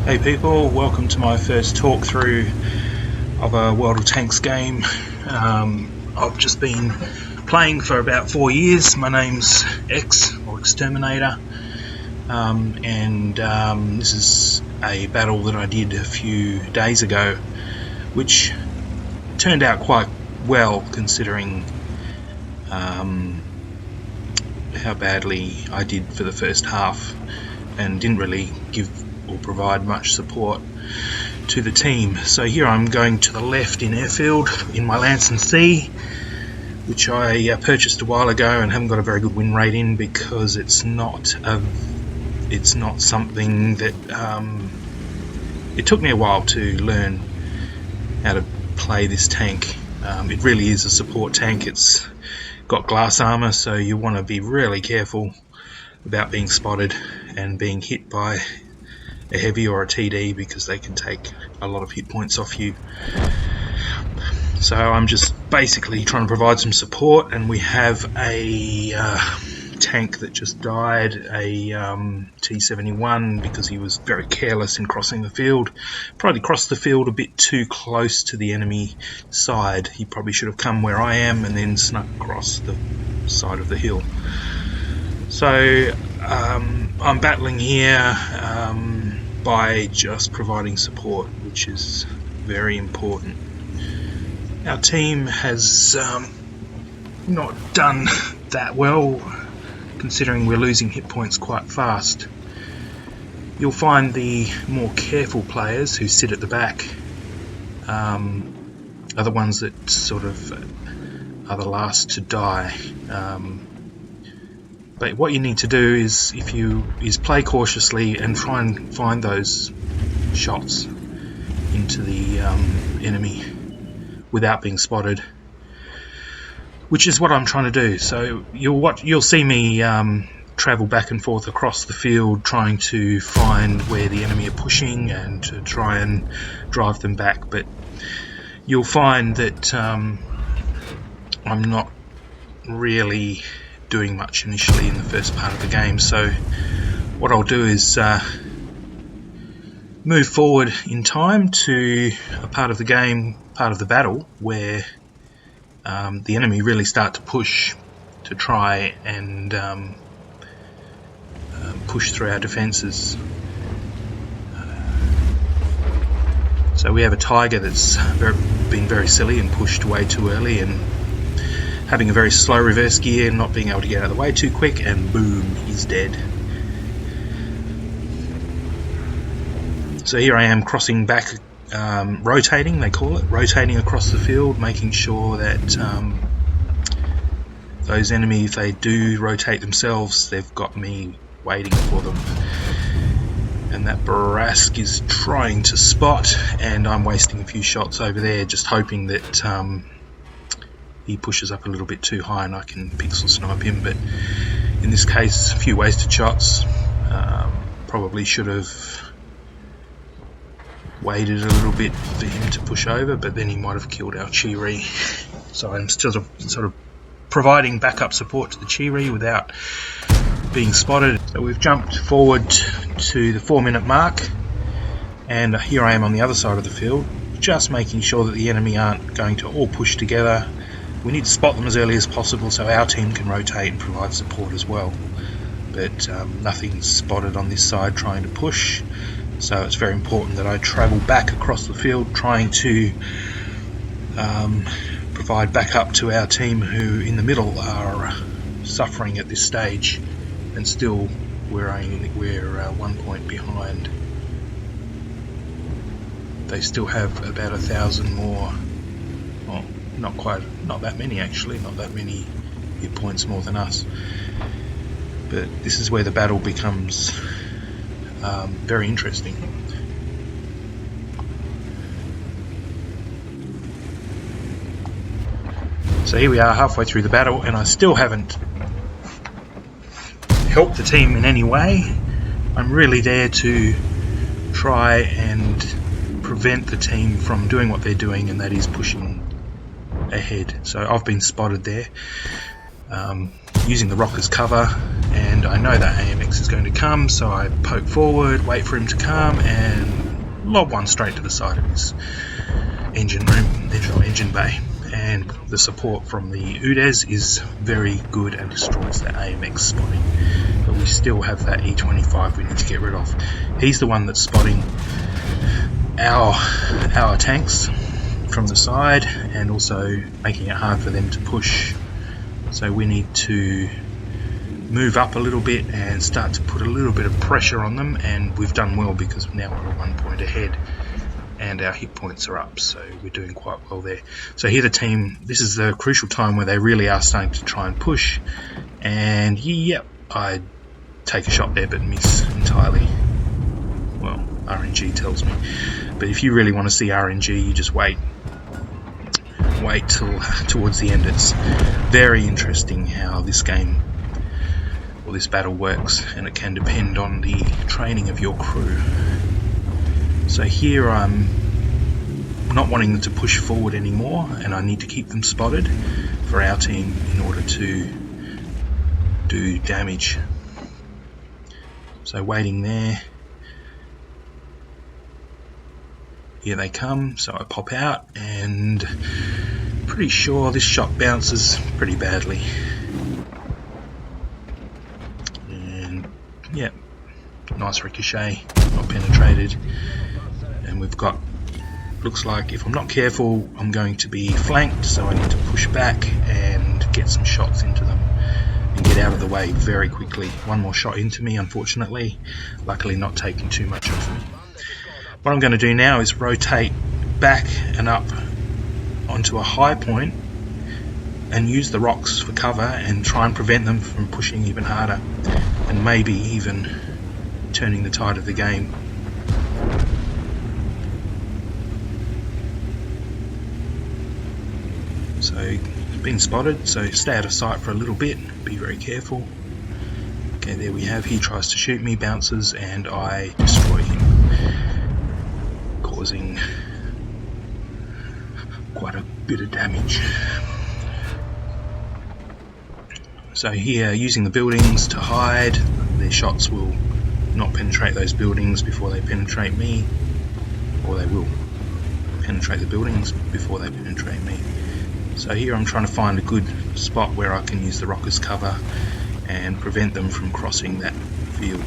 Hey people, welcome to my first talk through of a World of Tanks game. I've just been playing for about 4 years. My name's X, or Exterminator, and this is a battle that I did a few days ago, which turned out quite well considering how badly I did for the first half and didn't really give or provide much support to the team. So here I'm going to the left in Airfield in my Lansen C, which I purchased a while ago and haven't got a very good win rate in because it's not something that it took me a while to learn how to play this tank. It really is a support tank. It's got glass armor, so you want to be really careful about being spotted and being hit by a heavy or a TD because they can take a lot of hit points off you. So I'm just basically trying to provide some support, and we have a tank that just died, a T-71, because he was very careless in crossing the field. Probably crossed the field a bit too close to the enemy side. He probably should have come where I am and then snuck across the side of the hill. So I'm battling here by just providing support, which is very important. Our team has not done that well, considering we're losing hit points quite fast. You'll find the more careful players who sit at the back are the ones that sort of are the last to die. But what you need to do is play cautiously and try and find those shots into the enemy without being spotted, which is what I'm trying to do. So you'll see me travel back and forth across the field trying to find where the enemy are pushing and to try and drive them back, but you'll find that I'm not really doing much initially in the first part of the game. So what I'll do is move forward in time to a part of the game, part of the battle, where the enemy really start to push to try and push through our defences. So we have a Tiger that's been very silly and pushed way too early and having a very slow reverse gear, not being able to get out of the way too quick, and boom, he's dead. So here I am crossing back, rotating, they call it, rotating across the field, making sure that those enemies, if they do rotate themselves, they've got me waiting for them. And that Barask is trying to spot, and I'm wasting a few shots over there, just hoping that he pushes up a little bit too high and I can pixel snipe him. But in this case, a few wasted shots. Probably should have waited a little bit for him to push over, but then he might have killed our Chiri. So I'm still sort of providing backup support to the Chiri without being spotted. So we've jumped forward to the 4-minute mark, and here I am on the other side of the field, just making sure that the enemy aren't going to all push together. We need to spot them as early as possible so our team can rotate and provide support as well. But nothing's spotted on this side trying to push, so it's very important that I travel back across the field trying to provide backup to our team, who in the middle are suffering at this stage, and still we're 1 point behind. They still have about 1,000 more. Well, not that many actually, not that many hit points more than us. But this is where the battle becomes very interesting. So here we are halfway through the battle, and I still haven't helped the team in any way. I'm really there to try and prevent the team from doing what they're doing, and that is pushing ahead. So I've been spotted there using the rock as cover, and I know that AMX thinks is going to come, so I poke forward, wait for him to come, and lob one straight to the side of his engine room, engine bay. And the support from the UDES is very good and destroys that AMX spotting. But we still have that E25 we need to get rid of. He's the one that's spotting our tanks from the side and also making it hard for them to push. So we need to move up a little bit and start to put a little bit of pressure on them, and we've done well because now we're 1 point ahead and our hit points are up, so we're doing quite well there. So here the team, this is the crucial time where they really are starting to try and push, and yep, I take a shot there but miss entirely. Well, RNG tells me, but if you really want to see RNG, you just wait till towards the end. It's very interesting how this game or this battle works, and it can depend on the training of your crew. So here I'm not wanting them to push forward anymore, and I need to keep them spotted for our team in order to do damage. So waiting there. Here they come, so I pop out, and pretty sure this shot bounces pretty badly. And yeah, nice ricochet, not penetrated. And we've got, looks like if I'm not careful, I'm going to be flanked, so I need to push back and get some shots into them and get out of the way very quickly. One more shot into me, unfortunately, luckily not taking too much of me. What I'm going to do now is rotate back and up onto a high point and use the rocks for cover and try and prevent them from pushing even harder and maybe even turning the tide of the game. So been spotted, so stay out of sight for a little bit, be very careful. Okay, there we have, he tries to shoot me, bounces, and I destroy him, causing quite a bit of damage. So here, using the buildings to hide, their shots will not penetrate those buildings before they penetrate me, or they will penetrate the buildings before they penetrate me. So here I'm trying to find a good spot where I can use the rockers cover and prevent them from crossing that field.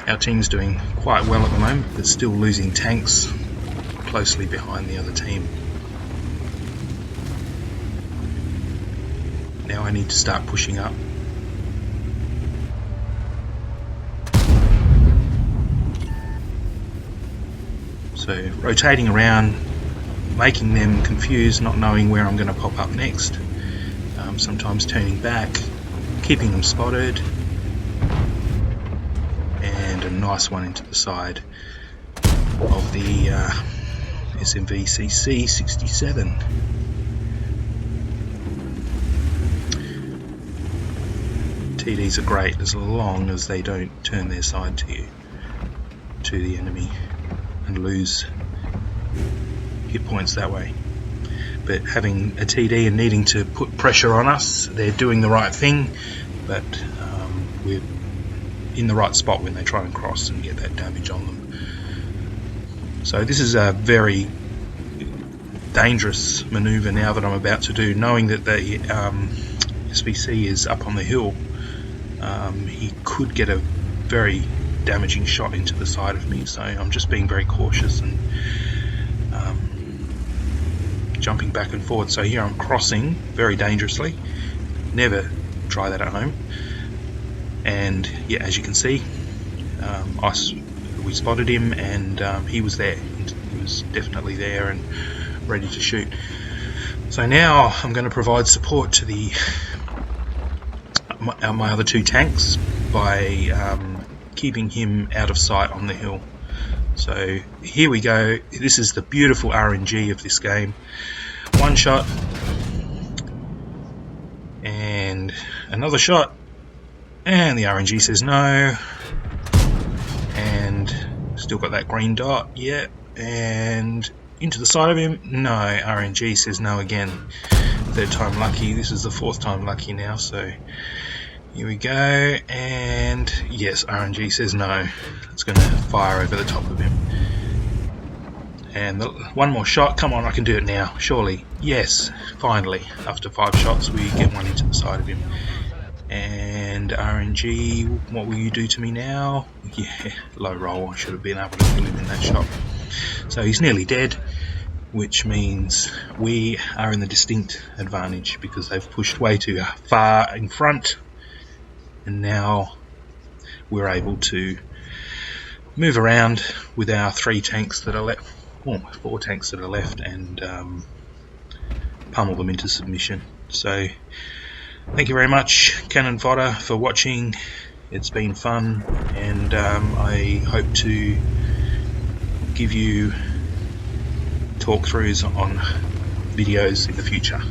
Our team's doing quite well at the moment, but still losing tanks closely behind the other team. Now I need to start pushing up. So rotating around, making them confused, not knowing where I'm going to pop up next. Sometimes turning back, keeping them spotted, and a nice one into the side of the SMV CC 67. TDs are great as long as they don't turn their side to you, to the enemy, and lose hit points that way. But having a TD and needing to put pressure on us, they're doing the right thing, but we're in the right spot when they try and cross and get that damage on them. So this is a very dangerous maneuver now that I'm about to do, knowing that the SVC is up on the hill. He could get a very damaging shot into the side of me, so I'm just being very cautious and jumping back and forward. So here I'm crossing very dangerously. Never try that at home. And yeah, as you can see, we spotted him, and he was there. He was definitely there and ready to shoot. So now I'm going to provide support to the my other two tanks by keeping him out of sight on the hill. So here we go. This is the beautiful RNG of this game. One shot and another shot, and the RNG says no, and still got that green dot, yeah, and into the side of him, no, RNG says no again. Third time lucky. This is the fourth time lucky now, so Here we go, and yes, RNG says no. It's going to fire over the top of him. And one more shot. Come on, I can do it now, surely. Yes, finally. After 5 shots, we get one into the side of him. And RNG, what will you do to me now? Yeah, low roll. I should have been able to kill him in that shot. So he's nearly dead, which means we are in the distinct advantage because they've pushed way too far in front, and now we're able to move around with our 3 tanks that are left, 4 tanks that are left, and pummel them into submission. So thank you very much, Cannon Fodder, for watching. It's been fun, and I hope to give you talk-throughs on videos in the future.